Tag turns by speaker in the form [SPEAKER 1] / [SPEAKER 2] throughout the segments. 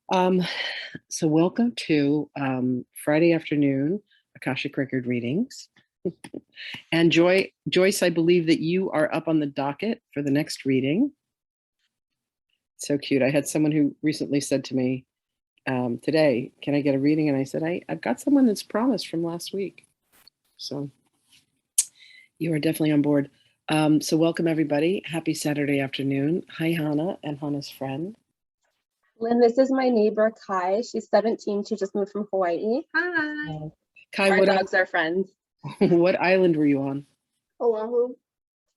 [SPEAKER 1] Um, so welcome to Friday afternoon Akashic Record readings. And Joyce, I believe that you are up on the docket for the next reading. So cute. I had someone who recently said to me today, "Can I get a reading?" And I said, I've got someone that's promised from last week. So you are definitely on board. So welcome everybody. Happy Saturday afternoon. Hi, Hannah and Hannah's friend.
[SPEAKER 2] Lynn, this is my neighbor, Kai. She's 17. She just moved from Hawaii. Hi.
[SPEAKER 1] Kai,
[SPEAKER 2] our dogs are friends.
[SPEAKER 1] What island were you on?
[SPEAKER 2] Oahu.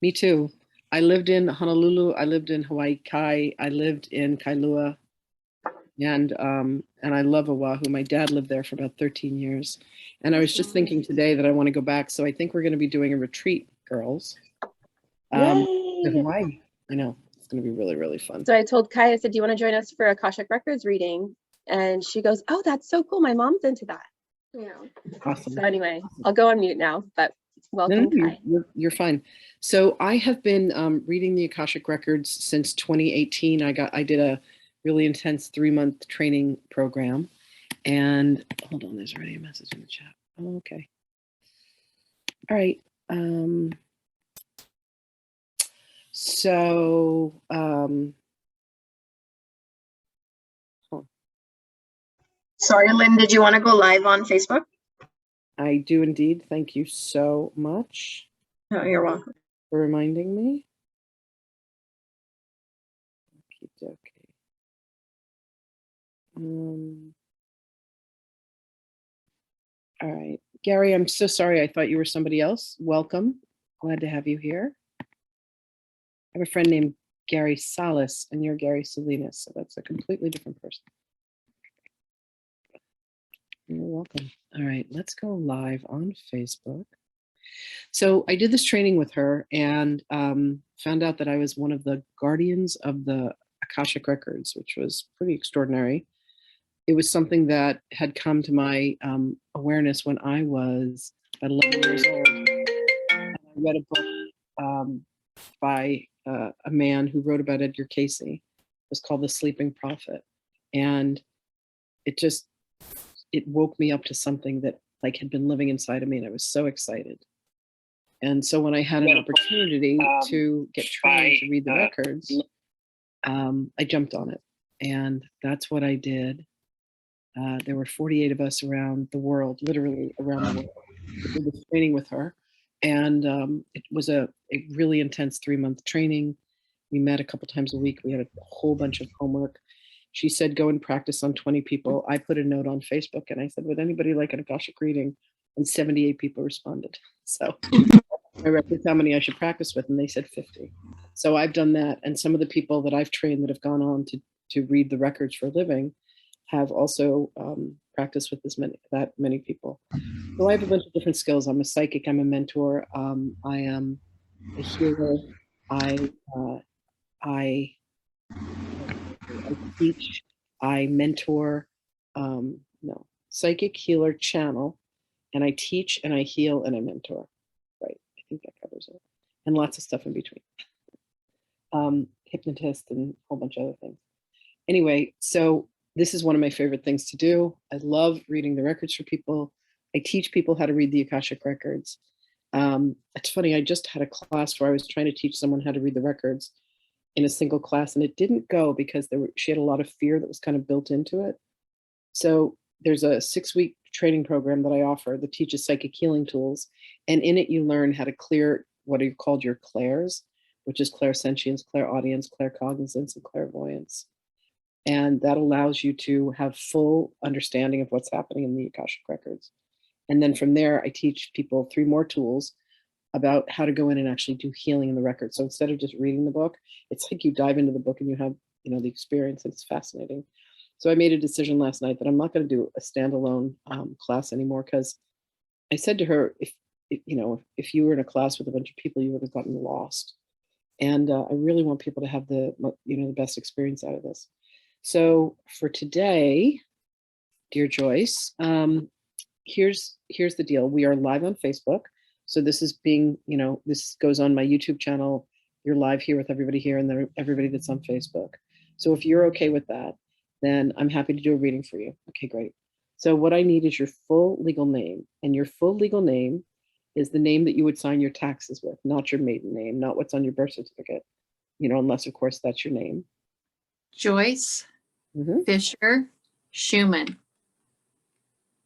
[SPEAKER 1] Me too. I lived in Honolulu. I lived in Hawaii Kai. I lived in Kailua, and I love Oahu. My dad lived there for about 13 years, and I was just thinking today that I want to go back. So I think we're going to be doing a retreat, girls. To Hawaii. I know it's going to be really, really fun.
[SPEAKER 2] So I told Kai, I said, "Do you want to join us for Akashic Records reading?" And she goes, "Oh, that's so cool. My mom's into that." Yeah.
[SPEAKER 1] Awesome.
[SPEAKER 2] So anyway, I'll go on mute now, but welcome, Kai.
[SPEAKER 1] You're fine. So I have been reading the Akashic Records since 2018. I did a really intense 3-month training program. And hold on, there's already a message in the chat. Oh, okay. All right.
[SPEAKER 3] Sorry, Lynn, did you want to go live on Facebook?
[SPEAKER 1] I do indeed. Thank you so much.
[SPEAKER 3] Oh, you're welcome.
[SPEAKER 1] For reminding me. Okay. All right. Gary, I'm so sorry. I thought you were somebody else. Welcome. Glad to have you here. I have a friend named Gary Salas, and you're Gary Salinas, so that's a completely different person. You're welcome. All right, let's go live on Facebook. So I did this training with her and found out that I was one of the guardians of the Akashic Records, which was pretty extraordinary. It was something that had come to my awareness when I was about 11 years old. And I read a book by a man who wrote about Edgar Cayce. It was called The Sleeping Prophet. And it woke me up to something that had been living inside of me, and I was so excited. And so when I had an opportunity to get trained to read the records, I jumped on it, and that's what I did. There were 48 of us around the world, literally around the world. I did this training with her, and it was a really intense 3-month training. We met a couple times a week. We had a whole bunch of homework. She said, go and practice on 20 people. I put a note on Facebook and I said, would anybody like an Akashic reading? And 78 people responded. So I read how many I should practice with, and they said 50. So I've done that. And some of the people that I've trained that have gone on to read the records for a living have also practiced with that many people. So I have a bunch of different skills. I'm a psychic, I'm a mentor, I am a healer, I teach, I mentor, psychic, healer, channel, and I teach and I heal and I mentor. Right, I think that covers it. And lots of stuff in between. Hypnotist and a whole bunch of other things. Anyway, so this is one of my favorite things to do. I love reading the records for people. I teach people how to read the Akashic Records. It's funny, I just had a class where I was trying to teach someone how to read the records in a single class, and it didn't go because she had a lot of fear that was kind of built into it. So there's a 6-week training program that I offer that teaches psychic healing tools, and in it you learn how to clear what are called your clairs, which is clairsentience, clairaudience, claircognizance, and clairvoyance. And that allows you to have full understanding of what's happening in the Akashic Records. And then from there, I teach people 3 more tools about how to go in and actually do healing in the record. So instead of just reading the book, it's like you dive into the book and you have, the experience, and it's fascinating. So I made a decision last night that I'm not going to do a standalone class anymore, because I said to her, if you were in a class with a bunch of people, you would have gotten lost. And I really want people to have the best experience out of this. So for today, dear Joyce, here's the deal. We are live on Facebook. So this is being, this goes on my YouTube channel. You're live here with everybody here, and then everybody that's on Facebook. So if you're okay with that, then I'm happy to do a reading for you. Okay, great. So what I need is your full legal name, and your full legal name is the name that you would sign your taxes with, not your maiden name, not what's on your birth certificate, unless of course that's your name.
[SPEAKER 4] Joyce
[SPEAKER 1] Mhm.
[SPEAKER 4] Fisher Schumann.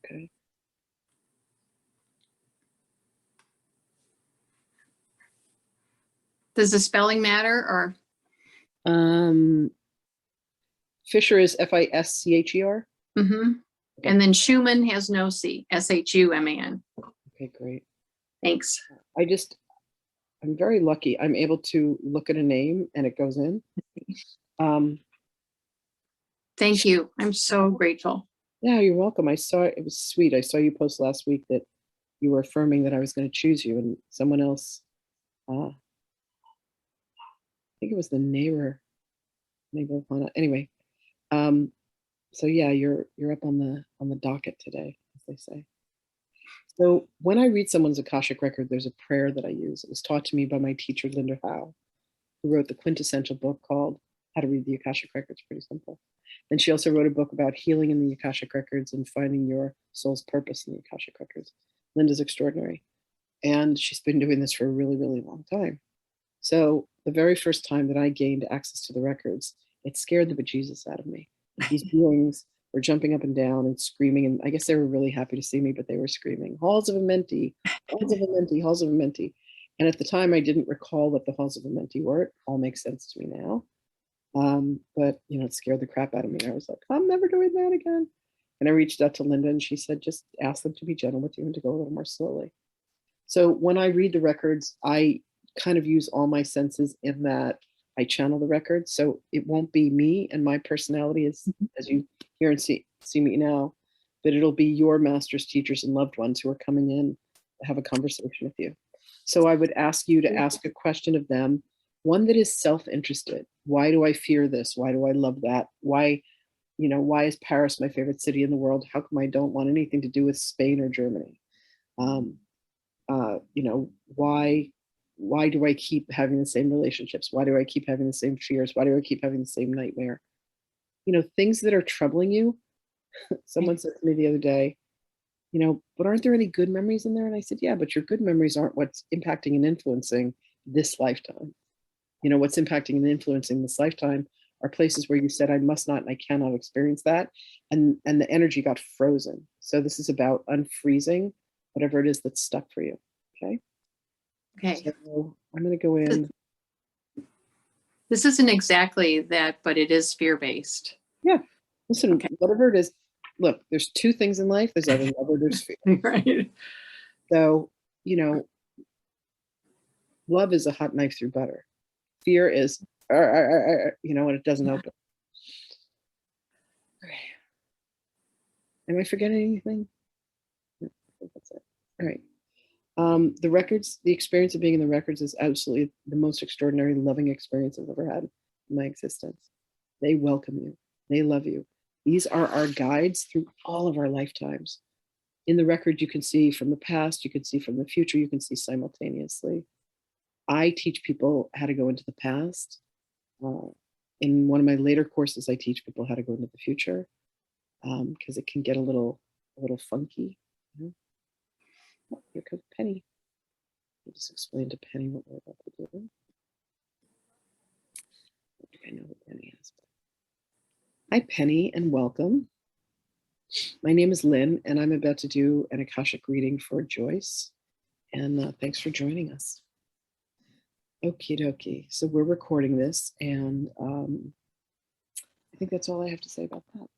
[SPEAKER 1] Okay.
[SPEAKER 4] Does the spelling matter or?
[SPEAKER 1] Fisher is Fischer.
[SPEAKER 4] Mm-hmm. And then Schumann has no C, Schuman.
[SPEAKER 1] Okay, great.
[SPEAKER 4] Thanks.
[SPEAKER 1] I'm very lucky. I'm able to look at a name and it goes in.
[SPEAKER 4] Thank you. I'm so grateful.
[SPEAKER 1] Yeah, you're welcome. I saw it was sweet. I saw you post last week that you were affirming that I was going to choose you, and someone else, I think it was the neighbor of Hannah. Anyway, so yeah, you're up on the docket today, as they say. So when I read someone's Akashic record, there's a prayer that I use. It was taught to me by my teacher, Linda Howe, who wrote the quintessential book called How to Read the Akashic Records. Pretty simple. And she also wrote a book about healing in the Akashic Records and finding your soul's purpose in the Akashic Records. Linda's extraordinary. And she's been doing this for a really, really long time. So the very first time that I gained access to the records, it scared the bejesus out of me. These beings were jumping up and down and screaming. And I guess they were really happy to see me, but they were screaming, halls of Amenti, halls of Amenti, halls of Amenti. And at the time, I didn't recall what the halls of Amenti were. It all makes sense to me now. But it scared the crap out of me. I was like, I'm never doing that again. And I reached out to Linda and she said, just ask them to be gentle with you and to go a little more slowly. So when I read the records, I kind of use all my senses in that I channel the records. So it won't be me and my personality as you hear and see me now, but it'll be your masters, teachers, and loved ones who are coming in to have a conversation with you. So I would ask you to ask a question of them, one that is self-interested. Why do I fear this? Why do I love that? Why is Paris my favorite city in the world? How come I don't want anything to do with Spain or Germany? Why do I keep having the same relationships? Why do I keep having the same fears? Why do I keep having the same nightmare? Things that are troubling you. Someone said to me the other day, but aren't there any good memories in there? And I said, yeah, but your good memories aren't what's impacting and influencing this lifetime. What's impacting and influencing this lifetime are places where you said, I must not and I cannot experience that. And the energy got frozen. So this is about unfreezing whatever it is that's stuck for you. Okay.
[SPEAKER 4] Okay.
[SPEAKER 1] So I'm going to go in.
[SPEAKER 4] This isn't exactly that, but it is fear-based.
[SPEAKER 1] Yeah. Listen, whatever it is, look, there's two things in life. There's either love or there's fear.
[SPEAKER 4] Right.
[SPEAKER 1] So, love is a hot knife through butter. Fear is, when it doesn't open. Okay. Am I forgetting anything? No, I think that's it. All right. The records, the experience of being in the records is absolutely the most extraordinary, loving experience I've ever had in my existence. They welcome you. They love you. These are our guides through all of our lifetimes. In the record, you can see from the past, you can see from the future, you can see simultaneously. I teach people how to go into the past. In one of my later courses, I teach people how to go into the future because it can get a little funky. Oh, here comes Penny. I'll just explain to Penny what we're about to do. I think I know who Penny is. Hi, Penny, and welcome. My name is Lynn, and I'm about to do an Akashic reading for Joyce. And thanks for joining us. Okie dokie. So we're recording this, and I think that's all I have to say about that.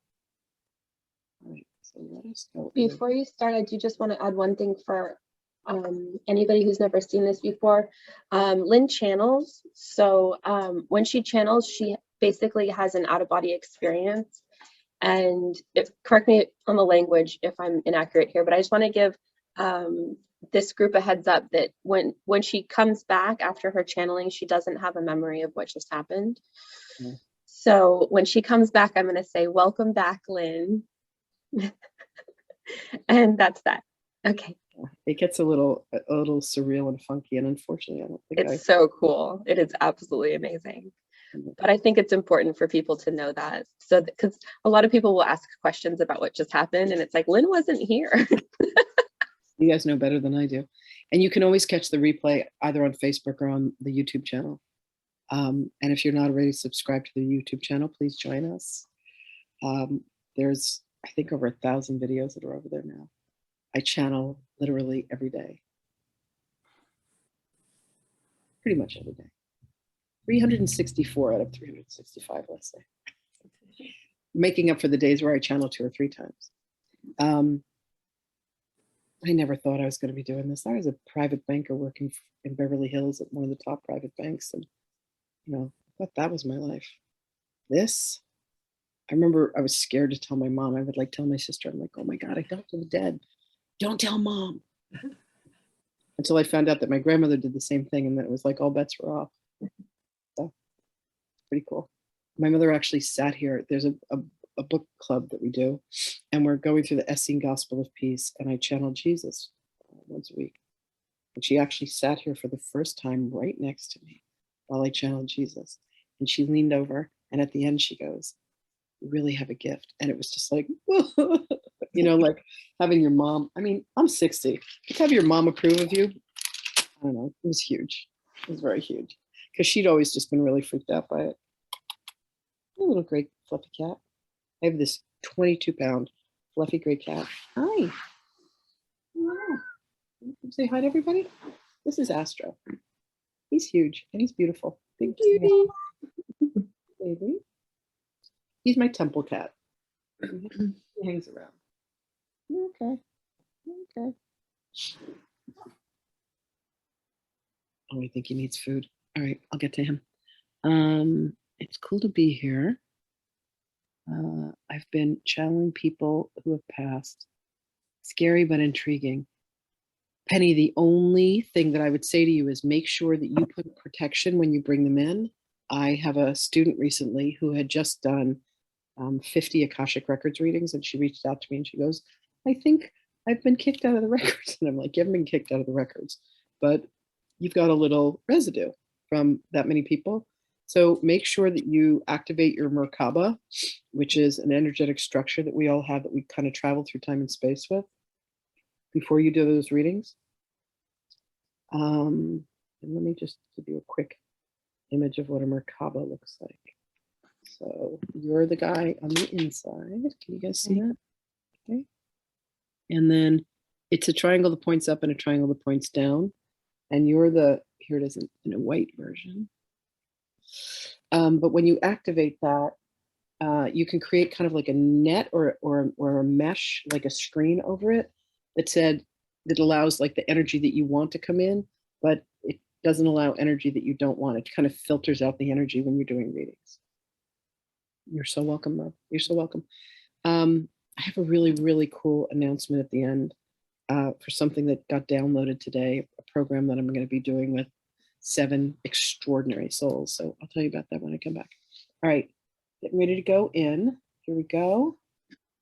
[SPEAKER 1] All right, so let us go.
[SPEAKER 2] Before you start, I do just want to add one thing for anybody who's never seen this before. Lynn channels. So when she channels, she basically has an out-of-body experience. And correct me on the language if I'm inaccurate here, but I just want to give this group a heads up that when she comes back after her channeling, she doesn't have a memory of what just happened.
[SPEAKER 1] Mm.
[SPEAKER 2] So when she comes back, I'm going to say, welcome back, Lynn. And that's that. Okay.
[SPEAKER 1] It gets a little surreal and funky, and unfortunately, I don't think
[SPEAKER 2] It's so cool. It is absolutely amazing. But I think it's important for people to know that. So, because a lot of people will ask questions about what just happened, and it's like, Lynn wasn't here.
[SPEAKER 1] You guys know better than I do. And you can always catch the replay either on Facebook or on the YouTube channel. And if you're not already subscribed to the YouTube channel, please join us. There's, I think, over 1,000 videos that are over there now. I channel literally every day. Pretty much every day. 364 out of 365, let's say. Making up for the days where I channel 2 or 3 times. I never thought I was going to be doing this. I was a private banker working in Beverly Hills at one of the top private banks. And, I thought that was my life. This, I remember I was scared to tell my mom. I would like tell my sister, I'm like, oh my God, I talked to the dead. Don't tell mom. Until I found out that my grandmother did the same thing. And then it was like all bets were off. So pretty cool. My mother actually sat here. There's a book club that we do, and we're going through the Essene Gospel of Peace, and I channel Jesus once a week. And she actually sat here for the first time right next to me while I channeled Jesus. And she leaned over, and at the end she goes, "You really have a gift." And it was just like, like having your mom. I mean, I'm 60. To have your mom approve of you, I don't know, it was huge. It was very huge. Because she'd always just been really freaked out by it. A little gray fluffy cat. I have this 22-pound fluffy gray cat. Hi. Hello. Say hi to everybody. This is Astro. He's huge and he's beautiful. Big cutie. Baby. He's my temple cat. He hangs around. Okay. Okay. Oh, I think he needs food. All right, I'll get to him. It's cool to be here. I've been channeling people who have passed. Scary but intriguing. Penny, the only thing that I would say to you is make sure that you put protection when you bring them in. I have a student recently who had just done 50 Akashic Records readings, and she reached out to me and she goes, I think I've been kicked out of the records. And I'm like, you haven't been kicked out of the records, but you've got a little residue from that many people. So make sure that you activate your Merkaba, which is an energetic structure that we all have that we kind of travel through time and space with before you do those readings. And let me just give you a quick image of what a Merkaba looks like. So you're the guy on the inside. Can you guys see that? Okay. And then it's a triangle that points up and a triangle that points down. And you're the, here it is in a white version. But when you activate that, you can create kind of like a net or a mesh, like a screen over it that allows like the energy that you want to come in, but it doesn't allow energy that you don't want. It kind of filters out the energy when you're doing readings. You're so welcome, love. You're so welcome. I have a really, really cool announcement at the end for something that got downloaded today, a program that I'm going to be doing with 7 extraordinary souls. So I'll tell you about that when I come back. All right, getting ready to go in. Here we go.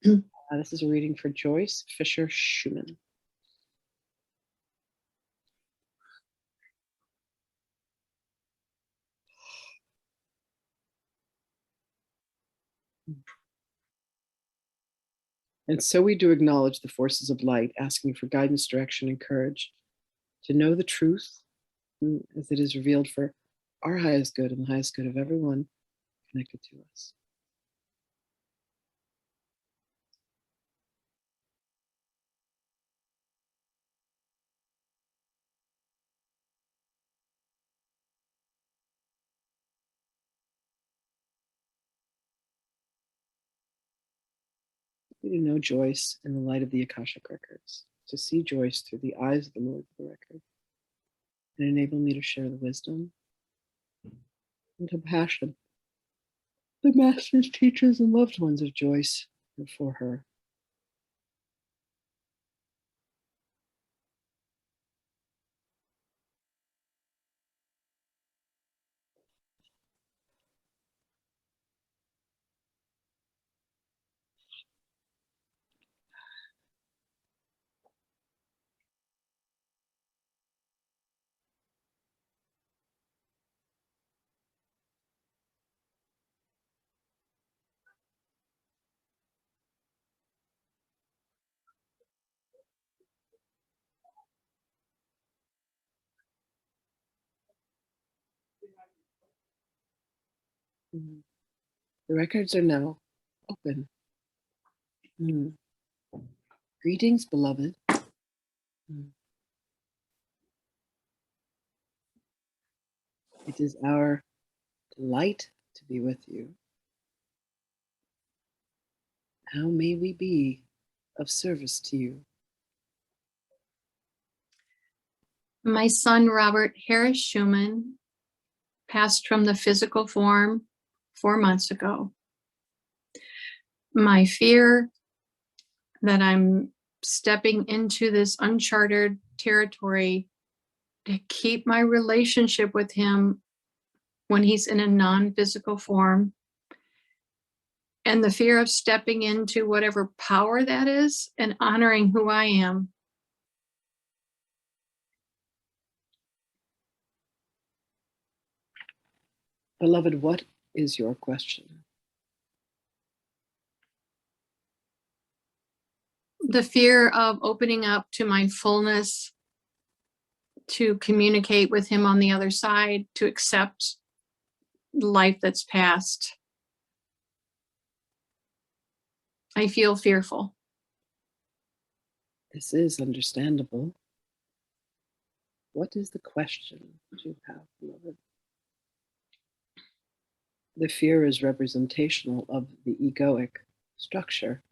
[SPEAKER 1] This is a reading for Joyce Fisher Schumann. And so we do acknowledge the forces of light, asking for guidance, direction, and courage to know the truth as it is revealed for our highest good and the highest good of everyone connected to us. To know Joyce in the light of the Akashic Records, to see Joyce through the eyes of the Lord of the Record, and enable me to share the wisdom and compassion the masters, teachers, and loved ones of Joyce and for her. Mm. The records are now open. Mm. Greetings, beloved. Mm. It is our delight to be with you. How may we be of service to you?
[SPEAKER 4] My son, Robert Harris Schumann, passed from the physical form 4 months ago. My fear that I'm stepping into this uncharted territory to keep my relationship with him when he's in a non-physical form, and the fear of stepping into whatever power that is and honoring who I am.
[SPEAKER 1] Beloved, what is your question?
[SPEAKER 4] The fear of opening up to my fullness, to communicate with him on the other side, to accept life that's past. I feel fearful.
[SPEAKER 1] This is understandable. What is the question that you have, beloved? The fear is representational of the egoic structure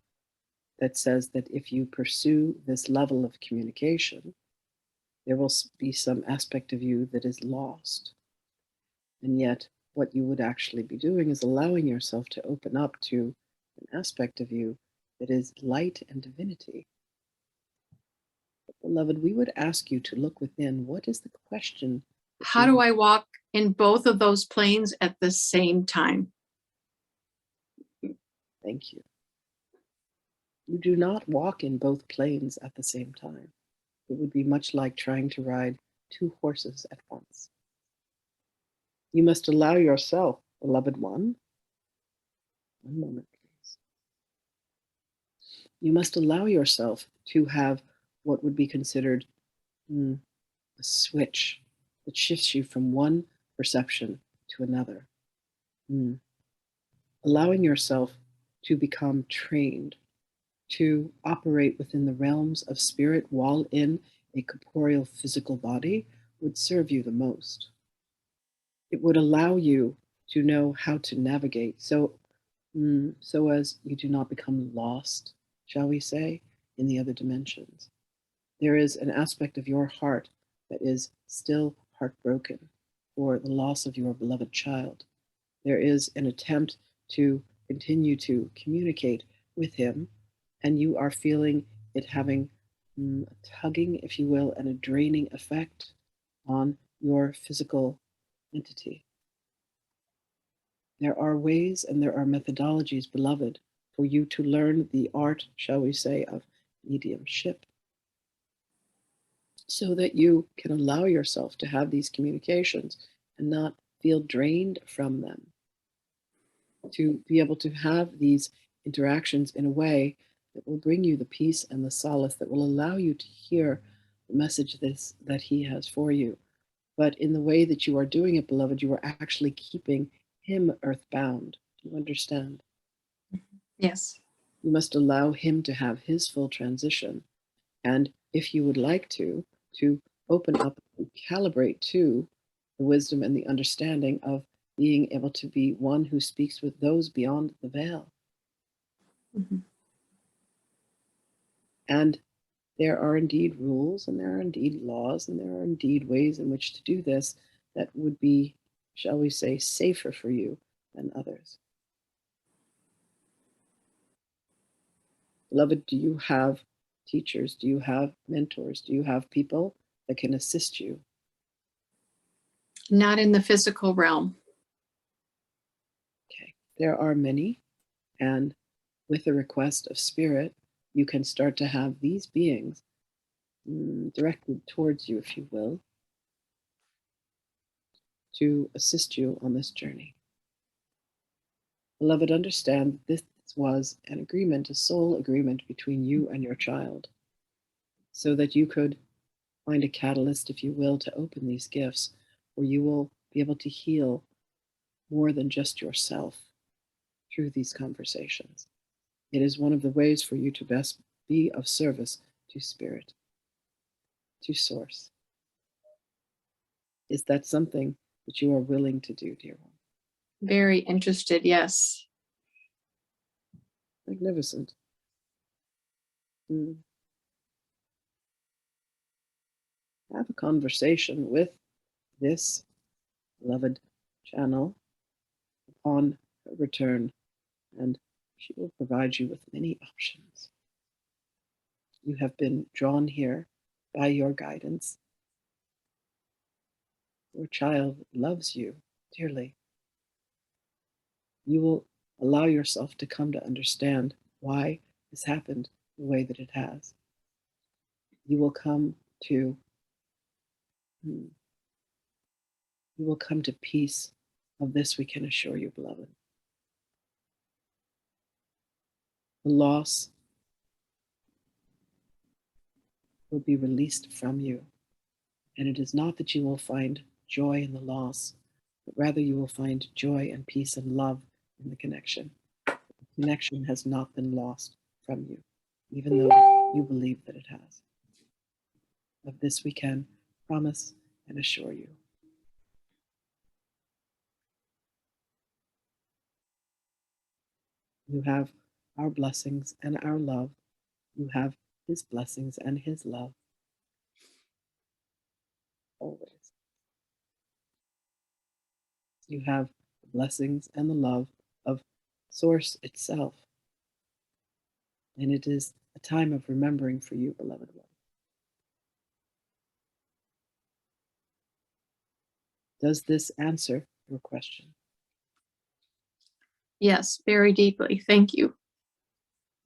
[SPEAKER 1] that says that if you pursue this level of communication, there will be some aspect of you that is lost. And yet, what you would actually be doing is allowing yourself to open up to an aspect of you that is light and divinity. But, beloved, we would ask you to look within. What is the question?
[SPEAKER 4] How do I walk in both of those planes at the same time?
[SPEAKER 1] Thank you. You do not walk in both planes at the same time. It would be much like trying to ride 2 horses at once. You must allow yourself, beloved one moment, please. You must allow yourself to have what would be considered a switch that shifts you from one perception to another. Allowing yourself to become trained to operate within the realms of spirit while in a corporeal physical body would serve you the most. It would allow you to know how to navigate so as you do not become lost, shall we say, in the other dimensions. There is an aspect of your heart that is still heartbroken for the loss of your beloved child. There is an attempt to continue to communicate with him, and you are feeling it having a tugging, if you will, and a draining effect on your physical entity. There are ways and there are methodologies, beloved, for you to learn the art, shall we say, of mediumship, so that you can allow yourself to have these communications and not feel drained from them, to be able to have these interactions in a way that will bring you the peace and the solace that will allow you to hear the message that he has for you. But in the way that you are doing it, beloved, you are actually keeping him earthbound. Do you understand?
[SPEAKER 4] Yes.
[SPEAKER 1] You must allow him to have his full transition. And if you would like to open up and calibrate to the wisdom and the understanding of being able to be one who speaks with those beyond the veil.
[SPEAKER 4] Mm-hmm.
[SPEAKER 1] And there are indeed rules, and there are indeed laws, and there are indeed ways in which to do this that would be, shall we say, safer for you than others. Beloved, do you have teachers? Do you have mentors? Do you have people that can assist you?
[SPEAKER 4] Not in the physical realm.
[SPEAKER 1] Okay, there are many, and with the request of spirit, you can start to have these beings directed towards you, if you will, to assist you on this journey. Beloved, understand this was an agreement, a soul agreement between you and your child, so that you could find a catalyst, if you will, to open these gifts, where you will be able to heal more than just yourself through these conversations. It is one of the ways for you to best be of service to Spirit, to Source. Is that something that you are willing to do, dear one?
[SPEAKER 4] Very interested, yes.
[SPEAKER 1] Magnificent. Have a conversation with this beloved channel upon her return, and she will provide you with many options. You have been drawn here by your guidance. Your child loves you dearly. You will allow yourself to come to understand why this happened the way that it has. You will come to peace of this, we can assure you, beloved. The loss will be released from you. And it is not that you will find joy in the loss, but rather you will find joy and peace and love in the connection. The connection has not been lost from you, even though you believe that it has. Of this we can promise and assure you. You have our blessings and our love. You have His blessings and His love. Always. You have the blessings and the love of Source itself. And it is a time of remembering for you, beloved one. Does this answer your question?
[SPEAKER 4] Yes, very deeply. Thank you.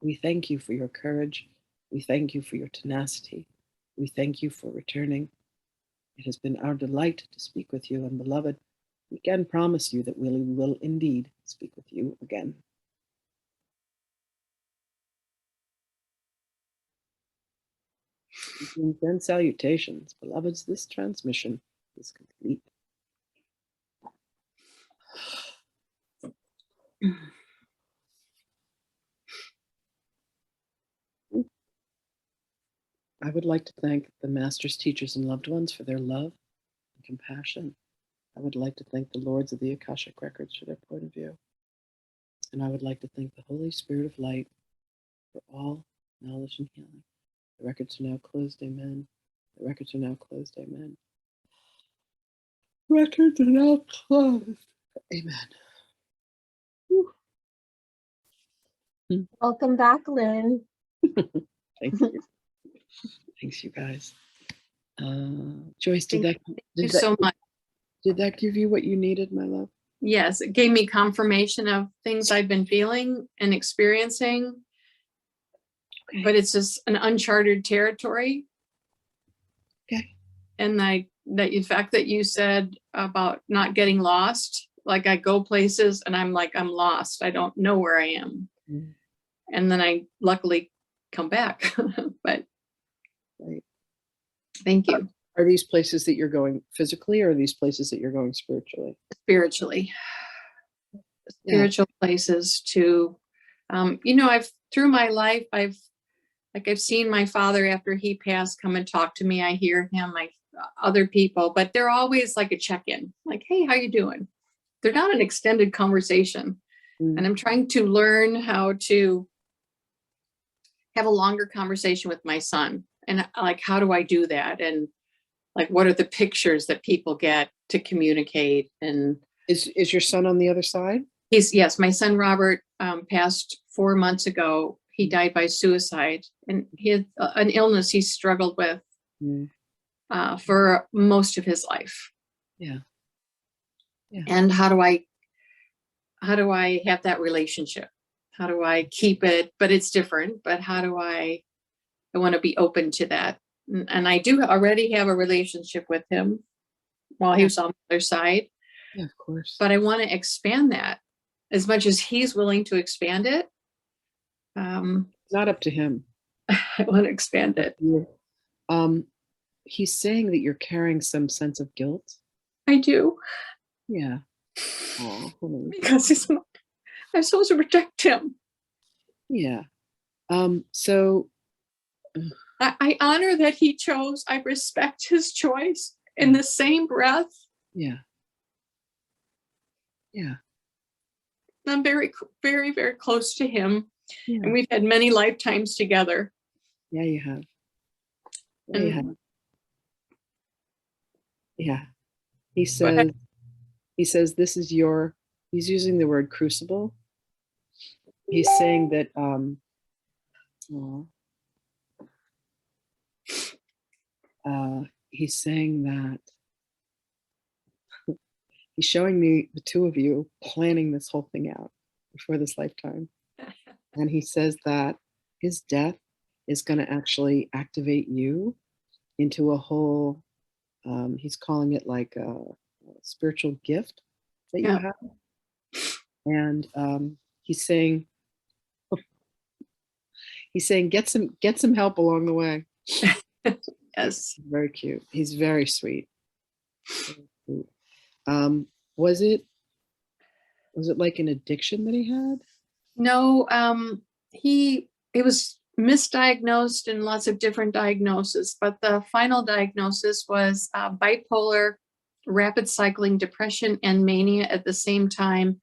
[SPEAKER 1] We thank you for your courage. We thank you for your tenacity. We thank you for returning. It has been our delight to speak with you, and beloved, we can promise you that we will indeed speak with you again. Greetings and salutations, beloveds. This transmission is complete. I would like to thank the masters, teachers, and loved ones for their love and compassion. I would like to thank the lords of the Akashic records for their point of view. And I would like to thank the Holy Spirit of light for all knowledge and healing. The records are now closed, amen. The records are now closed, amen. Records are now closed, amen.
[SPEAKER 2] Welcome back, Lynn.
[SPEAKER 1] Thank you. Thanks, you guys. Joyce,
[SPEAKER 4] Thank you so much.
[SPEAKER 1] Did that give you what you needed, my love?
[SPEAKER 4] Yes, it gave me confirmation of things I've been feeling and experiencing, but it's just an uncharted territory.
[SPEAKER 1] Okay.
[SPEAKER 4] And the fact that you said about not getting lost, like I go places and I'm like, I'm lost. I don't know where I am.
[SPEAKER 1] Mm.
[SPEAKER 4] And then I luckily come back, but
[SPEAKER 1] Right.
[SPEAKER 4] Thank you.
[SPEAKER 1] Are these places that you're going physically, or are these places that you're going spiritually?
[SPEAKER 4] Spiritually.
[SPEAKER 1] Yeah.
[SPEAKER 4] Spiritual places to, through my life, I've seen my father after he passed come and talk to me. I hear him, other people, but they're always like a check-in, like, hey, how you doing? They're not an extended conversation.
[SPEAKER 1] Mm.
[SPEAKER 4] And I'm trying to learn how to have a longer conversation with my son. And like, how do I do that? And like, what are the pictures that people get to communicate? And
[SPEAKER 1] Is your son on the other side?
[SPEAKER 4] yes, my son Robert passed 4 months ago. He died by suicide, and he had an illness he struggled with for most of his life.
[SPEAKER 1] Yeah.
[SPEAKER 4] And how do I have that relationship? How do I keep it? But it's different. But how do I want to be open to that? And I do already have a relationship with him while he was on the other side.
[SPEAKER 1] Yeah, of course.
[SPEAKER 4] But I want to expand that as much as he's willing to expand it.
[SPEAKER 1] It's not up to him.
[SPEAKER 4] I want to expand it.
[SPEAKER 1] He's saying that you're carrying some sense of guilt.
[SPEAKER 4] I do.
[SPEAKER 1] Yeah. Oh, honey.
[SPEAKER 4] because I'm supposed to protect him.
[SPEAKER 1] Yeah. So
[SPEAKER 4] I honor that he chose. I respect his choice. In the same breath,
[SPEAKER 1] yeah. Yeah.
[SPEAKER 4] I'm very, very, very close to him,
[SPEAKER 1] Yeah.
[SPEAKER 4] and we've had many lifetimes together.
[SPEAKER 1] Yeah, you have. Yeah, you have.
[SPEAKER 4] And
[SPEAKER 1] Yeah. He
[SPEAKER 4] but
[SPEAKER 1] says this is your, he's using the word crucible. He's saying that he's saying that he's showing me the two of you planning this whole thing out before this lifetime. And he says that his death is going to actually activate you into a whole, he's calling it like a spiritual gift that you
[SPEAKER 4] Yeah.
[SPEAKER 1] have. And he's saying get some help along the way.
[SPEAKER 4] yes,
[SPEAKER 1] Very cute. He's very sweet. Very sweet. Was it like an addiction that he had?
[SPEAKER 4] no, it was misdiagnosed in lots of different diagnoses, but the final diagnosis was bipolar, rapid cycling depression, and mania at the same time,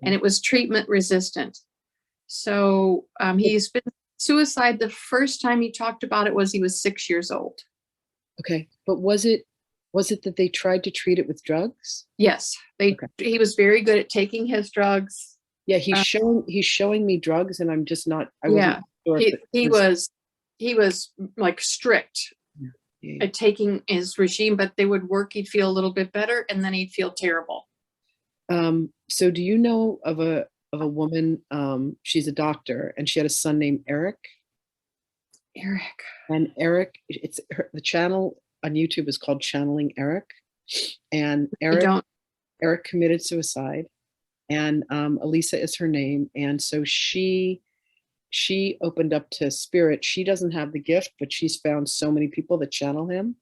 [SPEAKER 4] and it was treatment resistant. So he's been suicide. The first time he talked about it was he was 6 years old.
[SPEAKER 1] Okay, but was it that they tried to treat it with drugs?
[SPEAKER 4] Yes,
[SPEAKER 1] Okay.
[SPEAKER 4] He was very good at taking his drugs.
[SPEAKER 1] Yeah, he's showing me drugs, and I'm just not. I
[SPEAKER 4] Yeah,
[SPEAKER 1] wasn't sure
[SPEAKER 4] he was like strict
[SPEAKER 1] yeah.
[SPEAKER 4] at taking his regime, but they would work. He'd feel a little bit better, and then he'd feel terrible.
[SPEAKER 1] So do you know of a woman? She's a doctor, and she had a son named Eric.
[SPEAKER 4] Eric.
[SPEAKER 1] And Eric, the channel on YouTube is called Channeling Eric, and Eric committed suicide, and Elisa is her name, and so she opened up to spirit. She doesn't have the gift, but she's found so many people that channel him.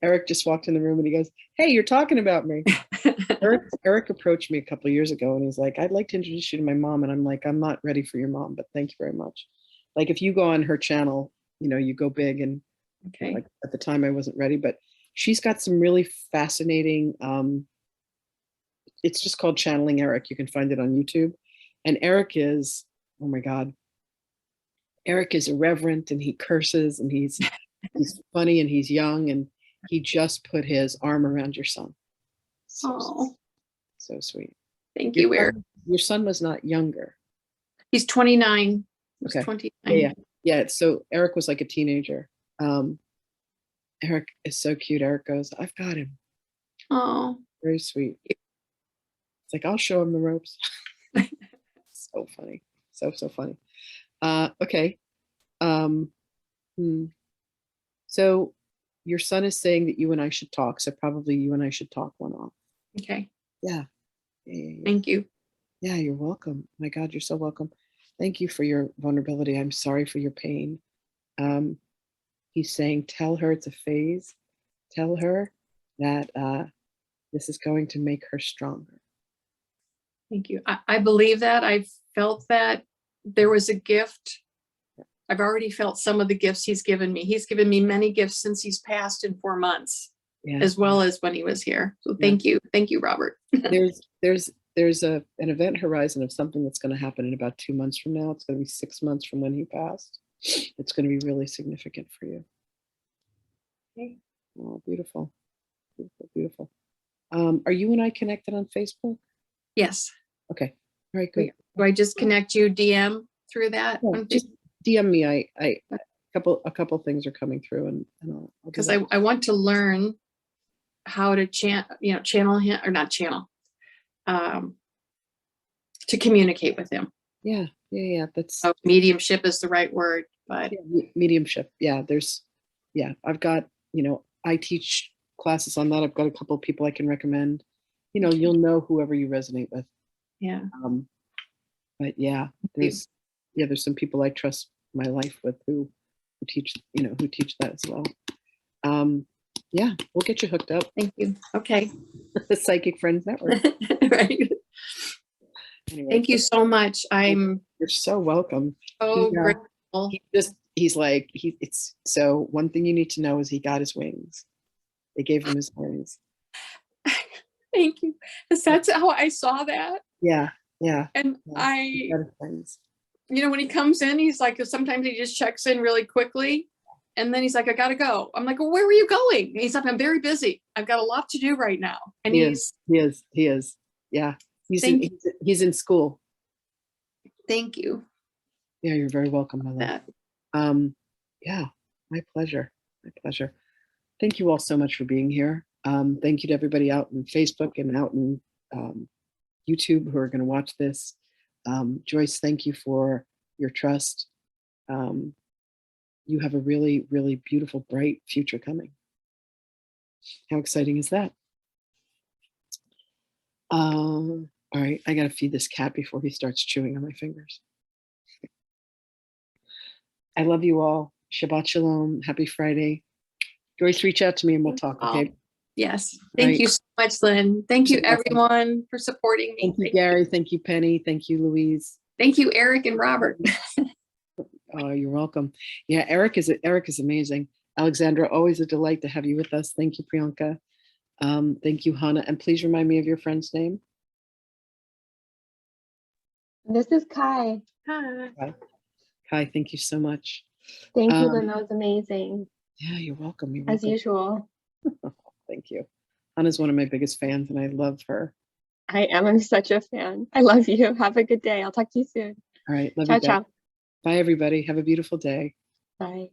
[SPEAKER 1] Eric just walked in the room and he goes, "Hey, you're talking about me." Eric approached me a couple of years ago and he's like, "I'd like to introduce you to my mom." And I'm like, "I'm not ready for your mom, but thank you very much." Like if you go on her channel, you go big, and
[SPEAKER 4] Okay.
[SPEAKER 1] like at the time I wasn't ready, but she's got some really fascinating, it's just called Channeling Eric. You can find it on YouTube. And Eric is, oh my God, Eric is irreverent and he curses and he's funny and he's young, and he just put his arm around your son. So sweet.
[SPEAKER 4] Thank you, Eric.
[SPEAKER 1] Your son was not younger.
[SPEAKER 4] He's 29. He's
[SPEAKER 1] Okay.
[SPEAKER 4] 29.
[SPEAKER 1] Yeah. So Eric was like a teenager. Eric is so cute. Eric goes, "I've got him."
[SPEAKER 4] Oh,
[SPEAKER 1] very sweet. It's like, I'll show him the ropes. So funny. So funny. Okay. So your son is saying that you and I should talk. So probably you and I should talk one off.
[SPEAKER 4] okay.
[SPEAKER 1] Yeah.
[SPEAKER 4] Thank you.
[SPEAKER 1] Yeah, you're welcome. My God, you're so welcome. Thank you for your vulnerability. I'm sorry for your pain. He's saying, tell her it's a phase. Tell her that this is going to make her stronger.
[SPEAKER 4] Thank you. I believe that. I've felt that there was a gift. I've already felt some of the gifts he's given me. He's given me many gifts since he's passed in 4 months, as well as when he was here. So thank you. Thank you, Robert.
[SPEAKER 1] There's an event horizon of something that's going to happen in about 2 months from now. It's going to be 6 months from when he passed. It's going to be really significant for you.
[SPEAKER 4] Okay.
[SPEAKER 1] Oh, beautiful. Beautiful, beautiful. Are you and I connected on Facebook?
[SPEAKER 4] Yes.
[SPEAKER 1] Okay. All right, good.
[SPEAKER 4] Do I just connect you DM through that?
[SPEAKER 1] Yeah, just DM me. A couple things are coming through, and I'll
[SPEAKER 4] because I want to learn how to channel him, or not channel, to communicate with him.
[SPEAKER 1] Yeah. That's
[SPEAKER 4] mediumship is the right word, but
[SPEAKER 1] mediumship. Yeah, I've got, I teach classes on that. I've got a couple of people I can recommend. You'll know whoever you resonate with.
[SPEAKER 4] Yeah.
[SPEAKER 1] But yeah, there's some people I trust my life with who teach that as well. Yeah, we'll get you hooked up.
[SPEAKER 4] Thank you. Okay.
[SPEAKER 1] The Psychic Friends Network.
[SPEAKER 4] Right.
[SPEAKER 1] Anyway,
[SPEAKER 4] Thank you so much. I'm
[SPEAKER 1] you're so welcome.
[SPEAKER 4] so
[SPEAKER 1] He,
[SPEAKER 4] grateful.
[SPEAKER 1] he's like, it's so one thing you need to know is he got his wings. They gave him his wings.
[SPEAKER 4] Thank you. 'Cause that's how I saw that.
[SPEAKER 1] Yeah, yeah.
[SPEAKER 4] And
[SPEAKER 1] yeah. He got his wings.
[SPEAKER 4] when he comes in, he's like, 'cause sometimes he just checks in really quickly. And then he's like, I gotta go. I'm like, well, where were you going? And he's like, I'm very busy. I've got a lot to do right now. And
[SPEAKER 1] He is. Yeah.
[SPEAKER 4] Thank
[SPEAKER 1] He's in school.
[SPEAKER 4] thank you.
[SPEAKER 1] Yeah, you're very welcome, my love.
[SPEAKER 4] That.
[SPEAKER 1] Yeah, my pleasure. My pleasure. Thank you all so much for being here. Thank you to everybody out in Facebook and out in YouTube who are going to watch this. Joyce, thank you for your trust. You have a really, really beautiful, bright future coming. How exciting is that? All right, I got to feed this cat before he starts chewing on my fingers. I love you all. Shabbat Shalom. Happy Friday. Joyce, reach out to me and we'll talk, okay?
[SPEAKER 4] Yes. Thank
[SPEAKER 1] Right.
[SPEAKER 4] you so much, Lynn. Thank you,
[SPEAKER 1] You're welcome.
[SPEAKER 4] everyone, for supporting me.
[SPEAKER 1] Thank you, Gary. Thank you, Penny. Thank you, Louise.
[SPEAKER 4] Thank you, Eric and Robert.
[SPEAKER 1] Oh, you're welcome. Yeah, Eric is amazing. Alexandra, always a delight to have you with us. Thank you, Priyanka. Thank you, Hannah. And please remind me of your friend's name.
[SPEAKER 2] This is Kai.
[SPEAKER 4] Hi.
[SPEAKER 1] Kai, thank you so much.
[SPEAKER 2] Thank you, Lynn. That was amazing.
[SPEAKER 1] Yeah, you're welcome. You're
[SPEAKER 2] As
[SPEAKER 1] welcome.
[SPEAKER 2] usual.
[SPEAKER 1] Thank you. Hannah's one of my biggest fans and I love her.
[SPEAKER 2] I am. I'm such a fan. I love you. Have a good day. I'll talk to you soon.
[SPEAKER 1] All right. Love
[SPEAKER 2] Ciao,
[SPEAKER 1] you guys.
[SPEAKER 2] ciao.
[SPEAKER 1] Bye, everybody. Have a beautiful day.
[SPEAKER 2] Bye.